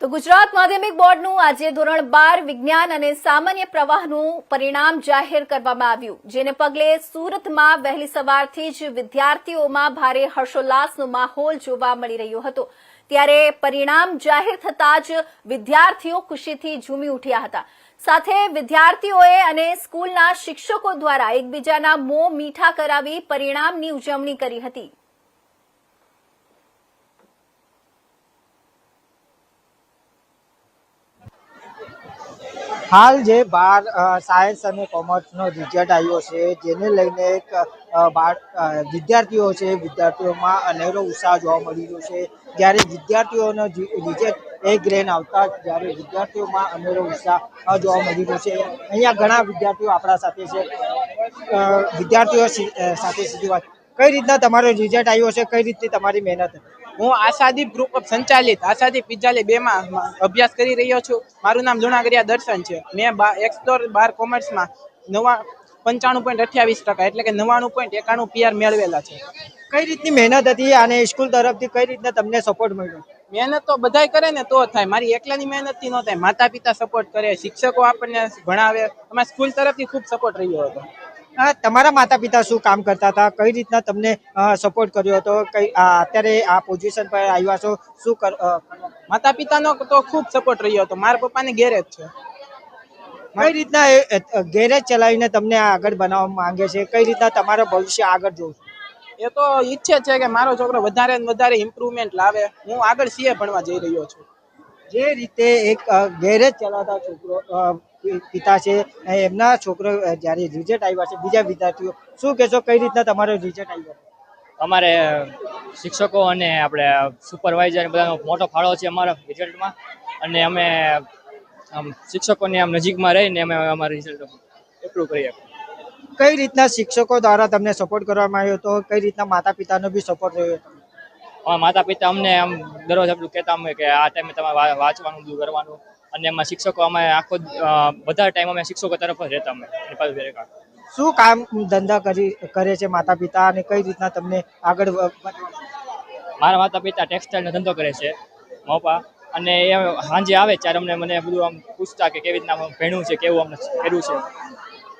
તો ગુજરાત માધ્યમિક બોર્ડનું આજે ધોરણ 12 વિજ્ઞાન અને સામાન્ય પ્રવાહનું પરિણામ જાહેર કરવામાં આવ્યું, જેને પગલે સુરતમાં વહેલી સવારથી જ વિદ્યાર્થીઓમાં ભારે હર્ષોલ્લાસનો માહોલ જોવા મળી રહ્યો હતો। ત્યારે પરિણામ જાહેર થતાં જ વિદ્યાર્થીઓ ખુશીથી ઝૂમી ઉઠ્યા હતા। સાથે વિદ્યાર્થીઓએ અને સ્કૂલના શિક્ષકો દ્વારા એકબીજાના મોં મીઠા કરાવી પરિણામની ઉજવણી કરી હતી। हाल जे 12 सायन्स અને કોમર્સનો રિઝલ્ટ આવ્યો છે, જેને લઈને વિદ્યાર્થીઓમાં અનેરો ઉત્સાહ જોવા મળી રહ્યો છે। જ્યારે વિદ્યાર્થીઓનો રિઝલ્ટ એ ગ્રેડ આવતા જ્યારે વિદ્યાર્થીઓમાં અનેરો ઉત્સાહ જોવા મળી રહ્યો છે। અહીંયા ઘણા વિદ્યાર્થીઓ આપણા સાથે છે। વિદ્યાર્થીઓ સાથે સીધી વાત, કઈ રીતના તમારો રિઝલ્ટ આવ્યો છે, કઈ રીતની તમારી મહેનત? હું આશાદીપ ગ્રુપ ઓફ સંચાલિત આશાદીપ વિદ્યાલય 2 માં અભ્યાસ કરી રહ્યો છું। મારું નામ લુણાગરિયા દર્શન છે। મેં 12 કોમર્સમાં 95.28% એટલે કે 99.91 PR મેળવેલા છે। કઈ રીતની મહેનત હતી અને સ્કૂલ તરફથી કઈ રીતના તમને સપોર્ટ મળ્યો? મહેનત તો બધાય કરે ને તો થાય, મારી એકલાની મહેનતથી ન થાય। માતા પિતા સપોર્ટ કરે, શિક્ષકો આપણને ભણાવે, અમારી સ્કૂલ તરફથી ખૂબ સપોર્ટ રહ્યો હતો। તમારા માતા પિતા શું કામ કરતા હતા, કઈ રીતના તમને સપોર્ટ કર્યો હતો, અત્યારે આ પોઝિશન પર આવ્યા છો, શું માતા પિતાનો તો ખૂબ સપોર્ટ રહ્યો હતો। મારા પપ્પાને ગેરેજ છે। કઈ રીતના ગેરેજ ચલાવીને તમને આગળ બનાવવા માંગે છે, કઈ રીતના તમારું ભવિષ્ય આગળ જોવું? એ તો ઈચ્છે છે કે મારો છોકરો વધારે ને વધારે ઇમ્પ્રુવમેન્ટ લાવે। હું આગળ CA ભણવા જઈ રહ્યો છું। જે રીતે એક ગેરેજ ચલાવતા છોકરો પિતા છે, એમના છોકરો જ્યારે રિઝલ્ટ આવ્યા છે, બીજા વિદ્યાર્થીઓ શું કહેશો, કઈ રીતના તમારો રિઝલ્ટ આવ્યો? અમારે શિક્ષકો અને આપણે સુપરવાઇઝર બધાનો મોટો ફાળો છે અમારા રિઝલ્ટમાં, અને અમે શિક્ષકોની નજીકમાં રહીને અમે અમારું રિઝલ્ટ એપ્રુવ કરીએ। કઈ રીતના શિક્ષકો દ્વારા તમને સપોર્ટ કરવામાં આવ્યો હતો, કઈ રીતના માતા પિતાનો બી સપોર્ટ રહ્યો હતો? અમારા માતા પિતા અમને દરરોજ એટલું કહેતા અમે કે આ ટાઈમે તમારે વાંચવાનું બધું કરવાનું, અને એમાં શિક્ષકો અમે આખો બધા ટાઈમ અમે શિક્ષકો તરફ જ રહેતા। અમે શું કામ ધંધા કરે છે માતા પિતા, અને કઈ રીતના તમને આગળ? મારા માતા પિતા ટેક્સટાઇલનો ધંધો કરે છે, મોપા, અને એ સાંજે આવે ત્યારે મને બધું આમ પૂછતા કે કેવી રીતના ભણ્યું છે, કેવું અમને કર્યું છે।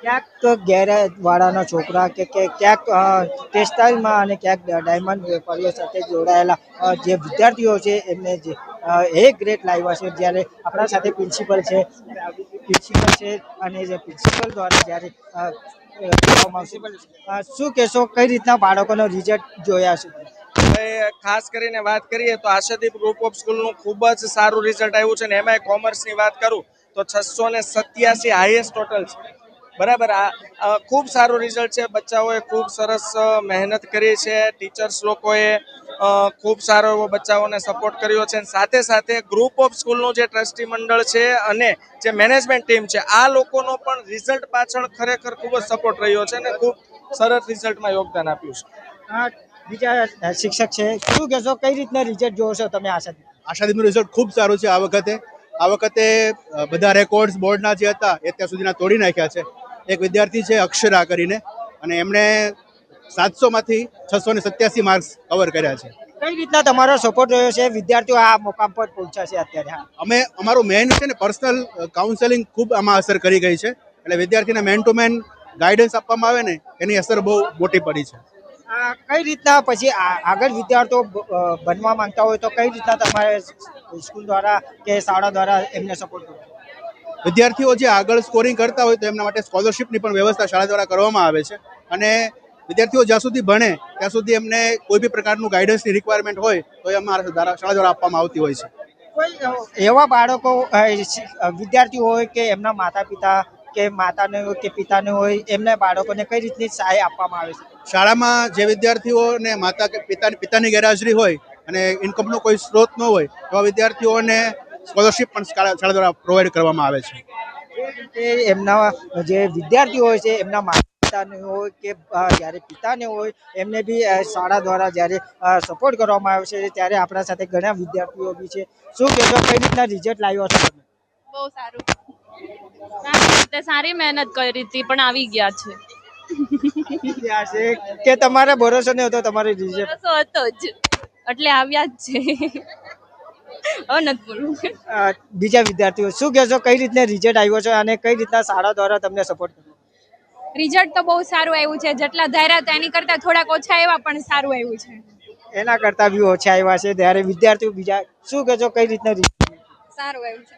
ક્યાંક ગેરેજ વાળાના છોકરા કે ક્યાંક ટેક્સટાઇલમાં અને ક્યાંક ડાયમંડ વેપારીઓ સાથે જોડાયેલા જે વિદ્યાર્થીઓ છે, એમને જે એ ગ્રેડ લાવ્યા છે, જ્યારે આપણા સાથે પ્રિન્સિપલ છે અને જે પ્રિન્સિપલ દ્વારા જ્યારે શું કહેશો, કઈ રીતના બાળકોનો રિઝલ્ટ જોયા છે? ખાસ કરીને વાત કરીએ તો આશાદીપ ગ્રુપ ઓફ સ્કૂલનું ખૂબ જ સારું રિઝલ્ટ આવ્યું છે, ને એમાંય કોમર્સની વાત કરું તો 687 હાઈએસ્ટ ટોટલ છે, બરાબર। આ ખૂબ સારું રિઝલ્ટ છે। બચ્ચાઓએ ખૂબ સરસ મહેનત કરી છે, ટીચર્સ લોકોએ ખૂબ સારો એવો બચ્ચાઓને સપોર્ટ કર્યો છે। સાથે સાથે ગ્રુપ ઓફ સ્કૂલનું જે ટ્રસ્ટી મંડળ છે અને જે મેનેજમેન્ટ ટીમ છે, આ લોકોનો પણ રિઝલ્ટ પાછળ ખરેખર ખૂબ જ સપોર્ટ રહ્યો છે અને ખૂબ સરસ રિઝલ્ટમાં યોગદાન આપ્યું છે। બીજા શિક્ષક છે, શું કહેશો, કઈ રીતના રિઝલ્ટ જોવો છો તમે? આશાદીપનું રિઝલ્ટ ખૂબ સારું છે। આ વખતે બધા રેકોર્ડ્સ બોર્ડના જે હતા એ અત્યાર સુધીના તોડી નાખ્યા છે। એક વિદ્યાર્થી છે અક્ષરા કરીને, અને એમણે 700માંથી 687 માર્ક્સ કવર કર્યા છે। કઈ રીતના તમારો સપોર્ટ રહ્યો છે, વિદ્યાર્થીઓ આ મુકામ પર પહોંચ્યા છે અત્યારે? અમારું મેઇન છે ને પર્સનલ કાઉન્સેલિંગ ખૂબ આમાં અસર કરી ગઈ છે, એટલે વિદ્યાર્થીને મેન ટુ મેન ગાઈડન્સ આપવામાં આવે ને એની અસર બહુ મોટી પડી છે। કઈ રીતના પછી આગળ વિદ્યાર્થીઓ બનવા માંગતા હોય તો કઈ રીતના તમારે સ્કૂલ દ્વારા કે શાળા દ્વારા એમને સપોર્ટ કરો? વિદ્યાર્થીઓ જે આગળ સ્કોરિંગ કરતા હોય તો એમના માટે સ્કોલરશિપની પણ વ્યવસ્થા શાળા દ્વારા કરવામાં આવે છે, અને વિદ્યાર્થીઓ જ્યાં સુધી ભણે ત્યાં સુધી એમને કોઈ બી પ્રકારનું ગાઈડન્સની રિક્વાયરમેન્ટ હોય તો એ અમારા શાળા દ્વારા આપવામાં આવતી હોય છે। કોઈ એવા બાળકો વિદ્યાર્થીઓ હોય કે એમના માતા પિતા કે માતાને હોય કે પિતાને હોય, એમના બાળકોને કઈ રીતની સહાય આપવામાં આવે છે? શાળામાં જે વિદ્યાર્થીઓને માતા કે પિતાની ગેરહાજરી હોય અને ઇન્કમનો કોઈ સ્ત્રોત ન હોય એવા વિદ્યાર્થીઓને સ્કોલરશિપ પણ શાળા દ્વારા પ્રોવાઈડ કરવામાં આવે છે। એમના જે વિદ્યાર્થીઓ હોય છે, એમના માતા પિતાને હોય કે જ્યારે પિતાને હોય, એમને બી શાળા દ્વારા જ્યારે સપોર્ટ કરવામાં આવે છે, ત્યારે આપણા સાથે ઘણા વિદ્યાર્થીઓ બી છે। શું કહેશો, કઈ રીતના રિઝલ્ટ લાવ્યો છો? બહુ સારું, સારી મહેનત કરી હતી પણ આવી ગયા છે। કે તમારે ભરોસો નહીં હતો તમારે રિઝલ્ટ? ભરોસો હતો જ એટલે આવ્યા જ છે। હવે નથી બોલવું. બીજા વિદ્યાર્થીઓ શું કહેશો, કઈ રીતના રિઝલ્ટ આવ્યો છે અને કઈ રીતના શાળા દ્વારા તમને સપોર્ટ કર્યો? રિઝલ્ટ તો બહુ સારું આવ્યું છે. જેટલા ધાર્યા હતા એની કરતા થોડાક ઓછા આવ્યા પણ સારું આવ્યું છે. એના કરતા બી ઓછા આવ્યા છે. ત્યારે વિદ્યાર્થીઓ બીજા શું કહેશો, કઈ રીતના સારું આવ્યું છે.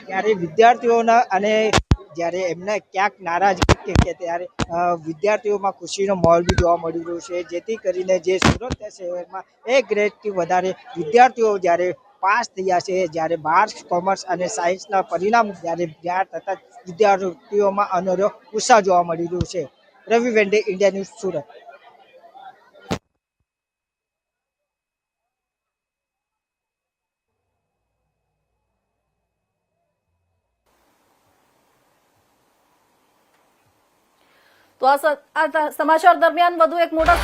ત્યારે વિદ્યાર્થીઓના અને જ્યારે એમને ક્યાંક નારાજગી કે ત્યારે વિદ્યાર્થીઓમાં ખુશીનો માહોલ બી જોવા મળી રહ્યો છે, જેથી કરીને જે સુરત શહેરમાં 1 ગ્રેડથી વધારે વિદ્યાર્થીઓ જ્યારે પાસ થયા છે, જ્યારે 12 કોમર્સ અને સાયન્સના પરિણામ જ્યારે જાહેર થતા વિદ્યાર્થીઓમાં અનેરો ઉત્સાહ જોવા મળી રહ્યો છે. રવિ વેન્ડે, ઇન્ડિયા ન્યૂઝ, સુરત. તો આ સમાચાર દરમિયાન વધુ એક મોટા